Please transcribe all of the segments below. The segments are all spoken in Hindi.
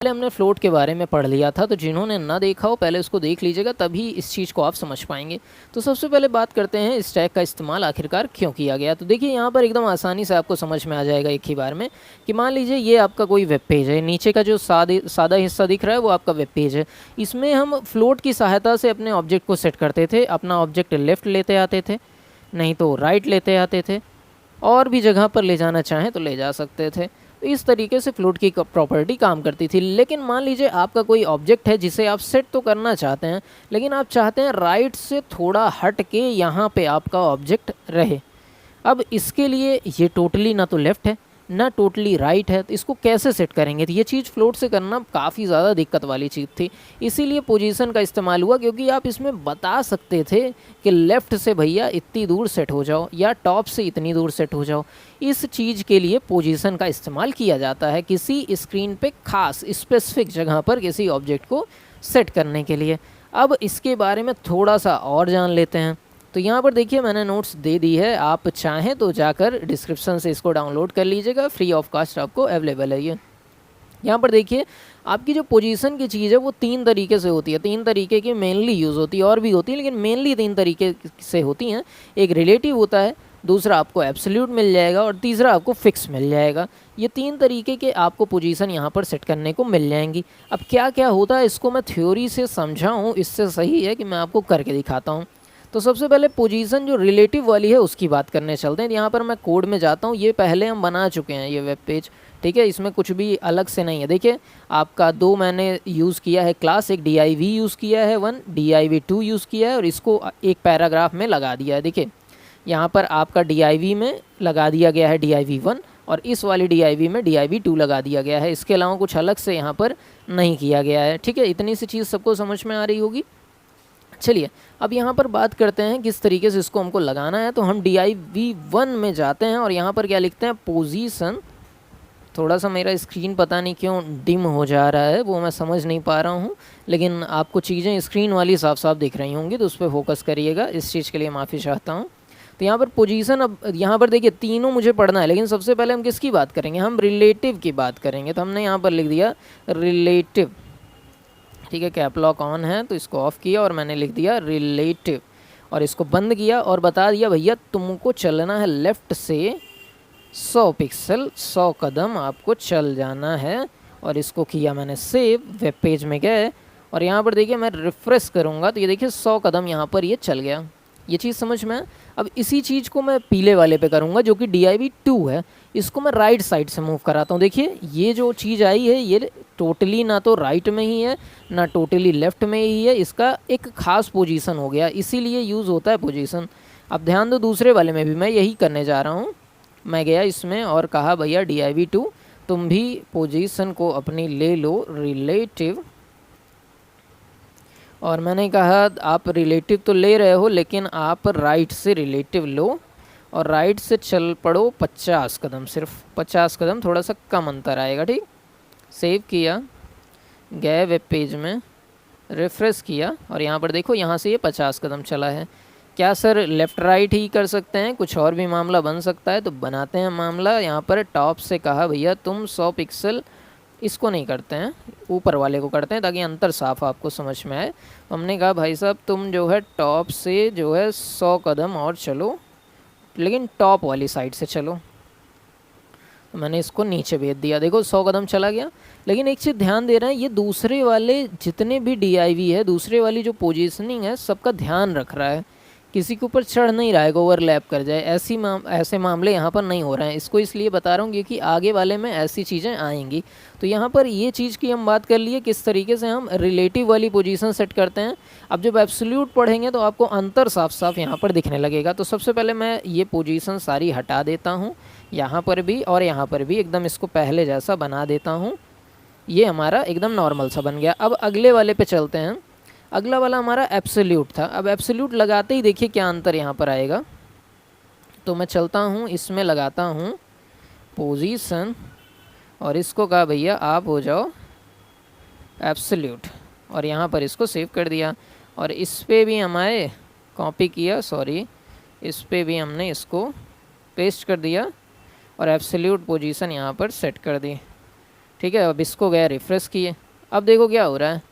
पहले हमने फ्लोट के बारे में पढ़ लिया था, तो जिन्होंने ना देखा हो पहले उसको देख लीजिएगा, तभी इस चीज़ को आप समझ पाएंगे। तो सबसे पहले बात करते हैं स्टैक का इस्तेमाल आखिरकार क्यों किया गया। तो देखिए यहाँ पर एकदम आसानी से आपको समझ में आ जाएगा एक ही बार में कि मान लीजिए ये आपका कोई वेब पेज है, नीचे का जो सादा हिस्सा दिख रहा है वो आपका वेब पेज है। इसमें हम फ्लोट की सहायता से अपने ऑब्जेक्ट को सेट करते थे। अपना ऑब्जेक्ट लेफ़्ट लेते आते थे, नहीं तो राइट लेते आते थे, और भी जगह पर ले जाना चाहें तो ले जा सकते थे। तो इस तरीके से फ्लोट की प्रॉपर्टी काम करती थी। लेकिन मान लीजिए आपका कोई ऑब्जेक्ट है जिसे आप सेट तो करना चाहते हैं, लेकिन आप चाहते हैं राइट से थोड़ा हट के यहाँ पे आपका ऑब्जेक्ट रहे। अब इसके लिए ये टोटली ना तो लेफ़्ट है ना टोटली राइट है, तो इसको कैसे सेट करेंगे। तो ये चीज़ फ्लोट से करना काफ़ी ज़्यादा दिक्कत वाली चीज़ थी। इसीलिए पोजीशन का इस्तेमाल हुआ, क्योंकि आप इसमें बता सकते थे कि लेफ़्ट से भैया इतनी दूर सेट हो जाओ या टॉप से इतनी दूर सेट हो जाओ। इस चीज़ के लिए पोजीशन का इस्तेमाल किया जाता है, किसी स्क्रीन पे खास स्पेसिफिक जगह पर किसी ऑब्जेक्ट को सेट करने के लिए। अब इसके बारे में थोड़ा सा और जान लेते हैं। तो यहाँ पर देखिए मैंने नोट्स दे दी है, आप चाहें तो जाकर डिस्क्रिप्शन से इसको डाउनलोड कर लीजिएगा, फ्री ऑफ कास्ट आपको अवेलेबल है ये। यहाँ पर देखिए आपकी जो पोजीशन की चीज़ है वो 3 तरीके से होती है, 3 तरीके की मेनली यूज़ होती है, और भी होती है लेकिन मेनली 3 तरीके से होती हैं। एक रिलेटिव होता है, दूसरा आपको एब्सोल्यूट मिल जाएगा, और तीसरा आपको फिक्स मिल जाएगा। ये 3 तरीके के आपको पोजीशन यहाँ पर सेट करने को मिल जाएंगी। अब क्या क्या होता है इसको मैं थ्योरी से समझाऊँ, इससे सही है कि मैं आपको करके दिखाता हूँ। तो सबसे पहले पोजीशन जो रिलेटिव वाली है उसकी बात करने चलते हैं। यहाँ पर मैं कोड में जाता हूँ, ये पहले हम बना चुके हैं ये वेब पेज, ठीक है, इसमें कुछ भी अलग से नहीं है। देखिए आपका 2 मैंने यूज़ किया है क्लास, एक div यूज़ किया है 1, div2 यूज़ किया है, और इसको एक पैराग्राफ में लगा दिया है। देखिए यहाँ पर आपका div में लगा दिया गया है div1, और इस वाली div में div2 लगा दिया गया है। इसके अलावा कुछ अलग से यहाँ पर नहीं किया गया है, ठीक है। इतनी सी चीज़ सबको समझ में आ रही होगी। चलिए अब यहाँ पर बात करते हैं किस तरीके से इसको हमको लगाना है। तो हम div1 में जाते हैं और यहाँ पर क्या लिखते हैं, पोजीशन। थोड़ा सा मेरा स्क्रीन पता नहीं क्यों डिम हो जा रहा है, वो मैं समझ नहीं पा रहा हूँ, लेकिन आपको चीज़ें स्क्रीन वाली साफ साफ दिख रही होंगी, तो उस पर फोकस करिएगा। इस चीज़ के लिए माफ़ी चाहता हूँ। तो यहाँ पर पोजीशन, अब यहाँ पर देखिए तीनों मुझे पढ़ना है, लेकिन सबसे पहले हम किसकी बात करेंगे, हम रिलेटिव की बात करेंगे। तो हमने यहाँ पर लिख दिया रिलेटिव, ठीक है, कैप लॉक ऑन है तो इसको ऑफ़ किया और मैंने लिख दिया रिलेटिव, और इसको बंद किया और बता दिया भैया तुमको चलना है लेफ़्ट से 100 पिक्सल, 100 कदम आपको चल जाना है। और इसको किया मैंने सेव, वेब पेज में गए, और यहाँ पर देखिए मैं रिफ़्रेश करूँगा तो ये देखिए 100 कदम यहाँ पर ये चल गया। ये चीज़ समझ में। अब इसी चीज़ को मैं पीले वाले पे करूँगा जो कि div2 है, इसको मैं राइट साइड से मूव कराता हूँ। देखिए ये जो चीज़ आई है ये टोटली ना तो राइट में ही है ना टोटली लेफ़्ट में ही है, इसका एक ख़ास पोजीशन हो गया, इसीलिए यूज़ होता है पोजीशन। अब ध्यान दो दूसरे वाले में भी मैं यही करने जा रहा हूँ। मैं गया इसमें और कहा भैया div2 तुम भी पोजीशन को अपनी ले लो रिलेटिव, और मैंने कहा आप रिलेटिव तो ले रहे हो लेकिन आप राइट से रिलेटिव लो, और राइट से चल पड़ो 50 कदम, सिर्फ 50 कदम, थोड़ा सा कम अंतर आएगा, ठीक। सेव किया, गए वेब पेज में, रिफ़्रेश किया, और यहाँ पर देखो यहाँ से ये 50 कदम चला है। क्या सर लेफ़्ट राइट ही कर सकते हैं, कुछ और भी मामला बन सकता है, तो बनाते हैं मामला। यहाँ पर टॉप से कहा भैया तुम 100 पिक्सल, इसको नहीं करते हैं, ऊपर वाले को करते हैं ताकि अंतर साफ आपको समझ में आए। तो हमने कहा भाई साहब तुम जो है टॉप से जो है 100 कदम और चलो, लेकिन टॉप वाली साइड से चलो। तो मैंने इसको नीचे भेज दिया, देखो 100 कदम चला गया। लेकिन एक चीज़ ध्यान दे रहे हैं, ये दूसरे वाले जितने भी div है, दूसरे वाली जो पोजीशनिंग है सबका ध्यान रख रहा है, किसी के ऊपर चढ़ नहीं रहा है, ओवरलैप कर जाए, ऐसे मामले यहाँ पर नहीं हो रहे हैं। इसको इसलिए बता रहा हूँ क्योंकि आगे वाले में ऐसी चीज़ें आएंगी। तो यहाँ पर ये चीज़ की हम बात कर लिए किस तरीके से हम रिलेटिव वाली पोजीशन सेट करते हैं। अब जब एब्सोल्यूट पढ़ेंगे तो आपको अंतर साफ साफ यहाँ पर दिखने लगेगा। तो सबसे पहले मैं ये पोजीशन सारी हटा देता हूँ, यहाँ पर भी और यहाँ पर भी एकदम इसको पहले जैसा बना देता हूँ। ये हमारा एकदम नॉर्मल सा बन गया। अब अगले वाले पे चलते हैं। अगला वाला हमारा एब्सोल्यूट था। अब एब्सोल्यूट लगाते ही देखिए क्या अंतर यहाँ पर आएगा। तो मैं चलता हूँ, इसमें लगाता हूँ पोजीशन, और इसको कहा भैया आप हो जाओ एब्सोल्यूट, और यहाँ पर इसको सेव कर दिया। और इस पे भी हमारे कॉपी किया, सॉरी, इस पे भी हमने इसको पेस्ट कर दिया और एब्सोल्यूट पोजीशन यहाँ पर सेट कर दी। ठीक है। अब इसको गया रिफ़्रेश किए, अब देखो क्या हो रहा है,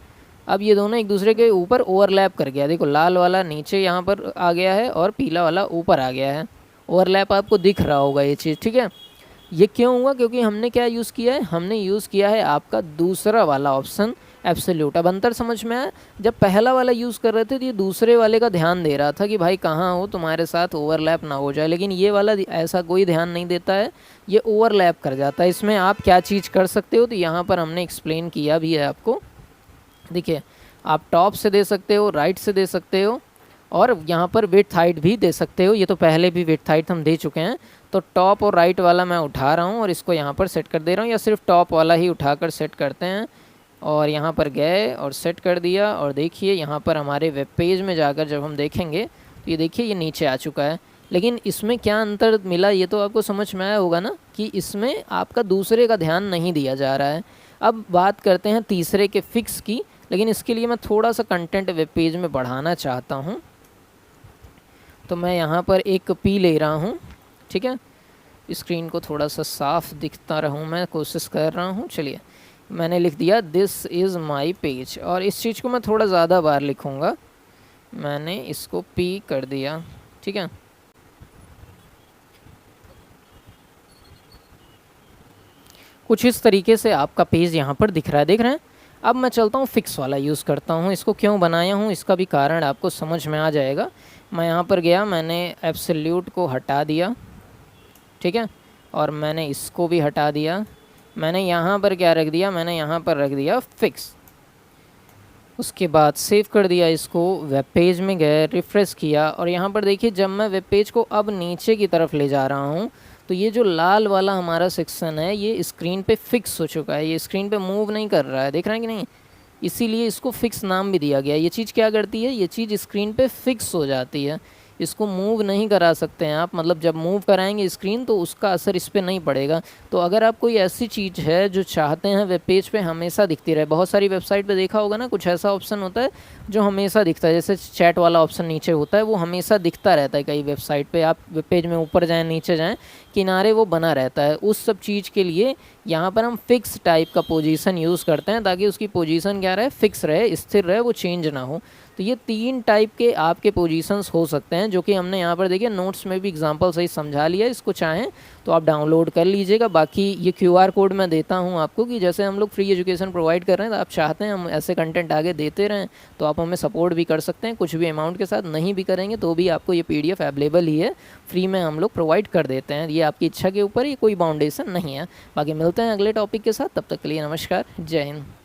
अब ये दोनों एक दूसरे के ऊपर ओवरलैप कर गया। देखो लाल वाला नीचे यहाँ पर आ गया है और पीला वाला ऊपर आ गया है। ओवरलैप आपको दिख रहा होगा ये चीज़, ठीक है। ये क्यों हुआ? क्योंकि हमने क्या यूज़ किया है, हमने यूज़ किया है आपका दूसरा वाला ऑप्शन एब्सोल्यूट। अब अंतर समझ में आया? जब पहला वाला यूज़ कर रहे थे तो ये दूसरे वाले का ध्यान दे रहा था कि भाई कहाँ हो, तुम्हारे साथ ओवरलैप ना हो जाए, लेकिन ये वाला ऐसा कोई ध्यान नहीं देता है, ये ओवरलैप कर जाता है। इसमें आप क्या चीज़ कर सकते हो, तो यहाँ पर हमने एक्सप्लेन किया भी है आपको। देखिए आप टॉप से दे सकते हो, राइट से दे सकते हो, और यहाँ पर विड्थ हाइट भी दे सकते हो। ये तो पहले भी विड्थ हाइट हम दे चुके हैं, तो टॉप और राइट वाला मैं उठा रहा हूँ और इसको यहाँ पर सेट कर दे रहा हूँ, या सिर्फ टॉप वाला ही उठाकर सेट करते हैं। और यहाँ पर गए और सेट कर दिया, और देखिए यहाँ पर हमारे वेब पेज में जाकर जब हम देखेंगे तो ये देखिए ये नीचे आ चुका है। लेकिन इसमें क्या अंतर मिला ये तो आपको समझ में आया होगा ना, कि इसमें आपका दूसरे का ध्यान नहीं दिया जा रहा है। अब बात करते हैं तीसरे के फिक्स की, लेकिन इसके लिए मैं थोड़ा सा कंटेंट वेब पेज में बढ़ाना चाहता हूँ। तो मैं यहाँ पर एक पी ले रहा हूँ, ठीक है। स्क्रीन को थोड़ा सा साफ दिखता रहूँ, मैं कोशिश कर रहा हूँ। चलिए मैंने लिख दिया दिस इज़ माई पेज, और इस चीज़ को मैं थोड़ा ज़्यादा बार लिखूँगा। मैंने इसको पी कर दिया, ठीक है। कुछ इस तरीके से आपका पेज यहाँ पर दिख रहा है, देख रहे हैं। अब मैं चलता हूँ फिक्स वाला यूज़ करता हूँ। इसको क्यों बनाया हूँ इसका भी कारण आपको समझ में आ जाएगा। मैं यहाँ पर गया, मैंने एब्सोल्यूट को हटा दिया, ठीक है, और मैंने इसको भी हटा दिया। मैंने यहाँ पर क्या रख दिया, मैंने यहाँ पर रख दिया फिक्स। उसके बाद सेव कर दिया इसको, वेब पेज में गए, रिफ़्रेश किया, और यहाँ पर देखिए जब मैं वेब पेज को अब नीचे की तरफ ले जा रहा हूँ तो ये जो लाल वाला हमारा सेक्शन है ये स्क्रीन पे फिक्स हो चुका है, ये स्क्रीन पे मूव नहीं कर रहा है, देख रहे हैं कि नहीं। इसीलिए इसको फिक्स नाम भी दिया गया। ये चीज़ क्या करती है, ये चीज़ स्क्रीन पे फिक्स हो जाती है, इसको मूव नहीं करा सकते हैं आप। मतलब जब मूव कराएंगे स्क्रीन तो उसका असर इस पर नहीं पड़ेगा। तो अगर आप कोई ऐसी चीज़ है जो चाहते हैं वेब पेज पे हमेशा दिखती रहे, बहुत सारी वेबसाइट पे देखा होगा ना, कुछ ऐसा ऑप्शन होता है जो हमेशा दिखता है, जैसे चैट वाला ऑप्शन नीचे होता है वो हमेशा दिखता रहता है। कई वेबसाइट पे आप वेब पेज में ऊपर जाएँ नीचे जाएँ, किनारे वो बना रहता है। उस सब चीज़ के लिए यहाँ पर हम फिक्स टाइप का पोजीशन यूज़ करते हैं, ताकि उसकी पोजीशन क्या रहे, फिक्स रहे, स्थिर रहे, वो चेंज ना हो। तो ये 3 टाइप के आपके पोजीशंस हो सकते हैं, जो कि हमने यहाँ पर देखिए नोट्स में भी एग्जांपल सही समझा लिया। इसको चाहें तो आप डाउनलोड कर लीजिएगा। बाकी ये QR कोड मैं देता हूँ आपको, कि जैसे हम लोग फ्री एजुकेशन प्रोवाइड कर रहे हैं, तो आप चाहते हैं हम ऐसे कंटेंट आगे देते रहें तो आप हमें सपोर्ट भी कर सकते हैं। कुछ भी अमाउंट के साथ नहीं भी करेंगे तो भी आपको ये PDF अवेलेबल ही है, फ्री में हम लोग प्रोवाइड कर देते हैं। ये आपकी इच्छा के ऊपर, ये कोई बाउंडेशन नहीं है। बाकी मिलते हैं अगले टॉपिक के साथ, तब तक के लिए नमस्कार, जय हिंद।